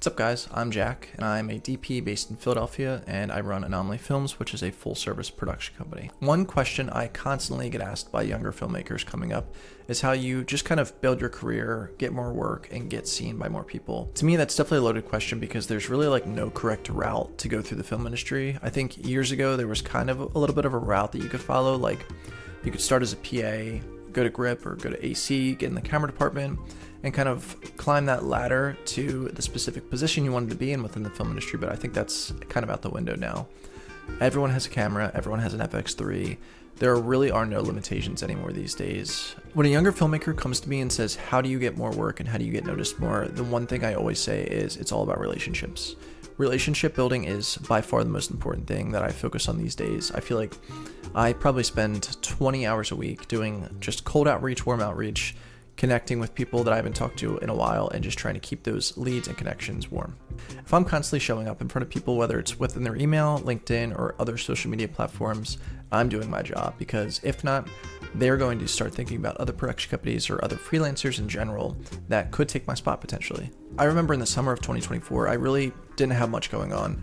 What's up guys, I'm Jack, and I'm a DP based in Philadelphia, and I run Anomaly Films, which is a full-service production company. One question I constantly get asked by younger filmmakers coming up is how you just kind of build your career, get more work, and get seen by more people. To me, that's definitely a loaded question because there's really like no correct route to go through the film industry. I think years ago there was kind of a little bit of a route that you could follow, like you could start as a PA, go to grip or go to AC, get in the camera department, and kind of climb that ladder to the specific position you wanted to be in within the film industry, but I think that's kind of out the window now. Everyone has a camera, everyone has an FX3. There really are no limitations anymore these days. When a younger filmmaker comes to me and says, how do you get more work and how do you get noticed more, the one thing I always say is it's all about relationships. Relationship building is by far the most important thing that I focus on these days. I feel like I probably spend 20 hours a week doing just cold outreach, warm outreach, connecting with people that I haven't talked to in a while, and just trying to keep those leads and connections warm. If I'm constantly showing up in front of people, whether it's within their email, LinkedIn, or other social media platforms, I'm doing my job, because if not, they're going to start thinking about other production companies or other freelancers in general that could take my spot potentially. I remember in the summer of 2024, I really didn't have much going on.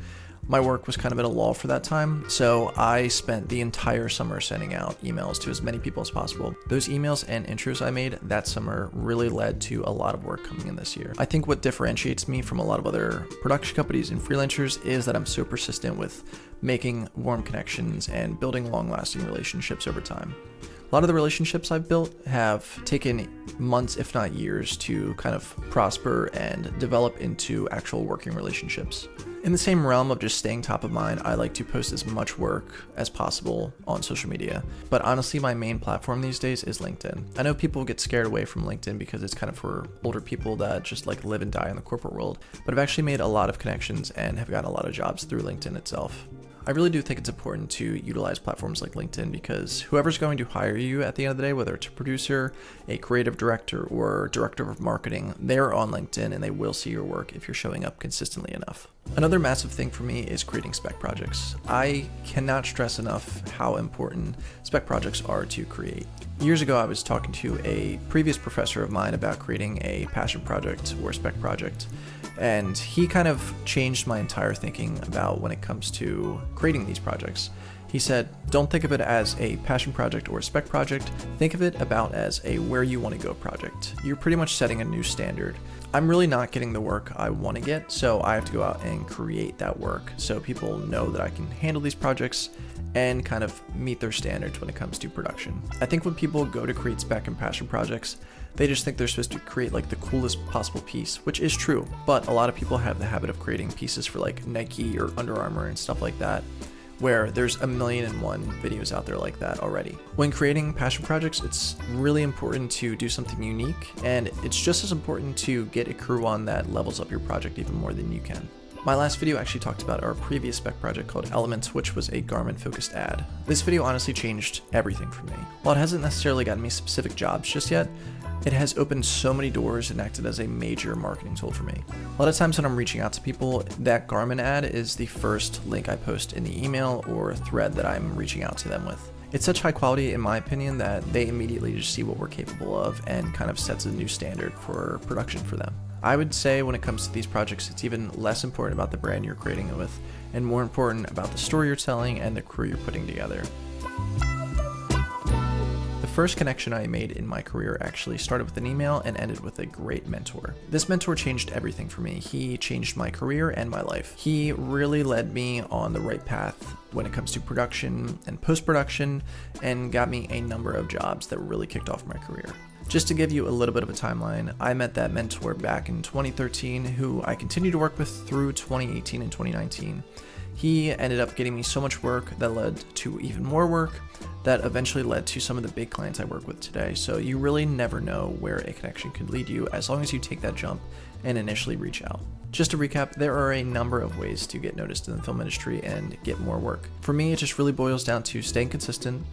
My work was kind of at a lull for that time, so I spent the entire summer sending out emails to as many people as possible. Those emails and intros I made that summer really led to a lot of work coming in this year. I think what differentiates me from a lot of other production companies and freelancers is that I'm so persistent with making warm connections and building long-lasting relationships over time. A lot of the relationships I've built have taken months, if not years, to kind of prosper and develop into actual working relationships. In the same realm of just staying top of mind, I like to post as much work as possible on social media. But honestly, my main platform these days is LinkedIn. I know people get scared away from LinkedIn because it's kind of for older people that just like live and die in the corporate world. But I've actually made a lot of connections and have gotten a lot of jobs through LinkedIn itself. I really do think it's important to utilize platforms like LinkedIn because whoever's going to hire you at the end of the day, whether it's a producer, a creative director, or director of marketing, they're on LinkedIn and they will see your work if you're showing up consistently enough. Another massive thing for me is creating spec projects. I cannot stress enough how important spec projects are to create. Years ago, I was talking to a previous professor of mine about creating a passion project or spec project, and he kind of changed my entire thinking about when it comes to creating these projects. He said, don't think of it as a passion project or a spec project, think of it about as a where you want to go project. You're pretty much setting a new standard. I'm really not getting the work I want to get, so I have to go out and create that work so people know that I can handle these projects and kind of meet their standards when it comes to production. I think when people go to create spec and passion projects, they just think they're supposed to create like the coolest possible piece, which is true, but a lot of people have the habit of creating pieces for like Nike or Under Armour and stuff like that, where there's 1,000,001 videos out there like that already. When creating passion projects, it's really important to do something unique, and it's just as important to get a crew on that levels up your project even more than you can. My last video actually talked about our previous spec project called Elements, which was a garment-focused ad. This video honestly changed everything for me. While it hasn't necessarily gotten me specific jobs just yet, it has opened so many doors and acted as a major marketing tool for me. A lot of times when I'm reaching out to people, that garment ad is the first link I post in the email or thread that I'm reaching out to them with. It's such high quality, in my opinion, that they immediately just see what we're capable of and kind of sets a new standard for production for them. I would say when it comes to these projects, it's even less important about the brand you're creating it with, and more important about the story you're telling and the crew you're putting together. The first connection I made in my career actually started with an email and ended with a great mentor. This mentor changed everything for me. He changed my career and my life. He really led me on the right path when it comes to production and post-production, and got me a number of jobs that really kicked off my career. Just to give you a little bit of a timeline, I met that mentor back in 2013, who I continued to work with through 2018 and 2019. He ended up getting me so much work that led to even more work that eventually led to some of the big clients I work with today. So you really never know where a connection could lead you as long as you take that jump and initially reach out. Just to recap, there are a number of ways to get noticed in the film industry and get more work. For me, it just really boils down to staying consistent,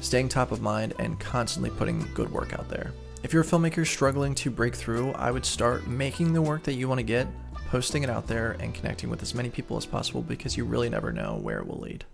staying top of mind, and constantly putting good work out there. If you're a filmmaker struggling to break through, I would start making the work that you want to get, posting it out there, and connecting with as many people as possible, because you really never know where it will lead.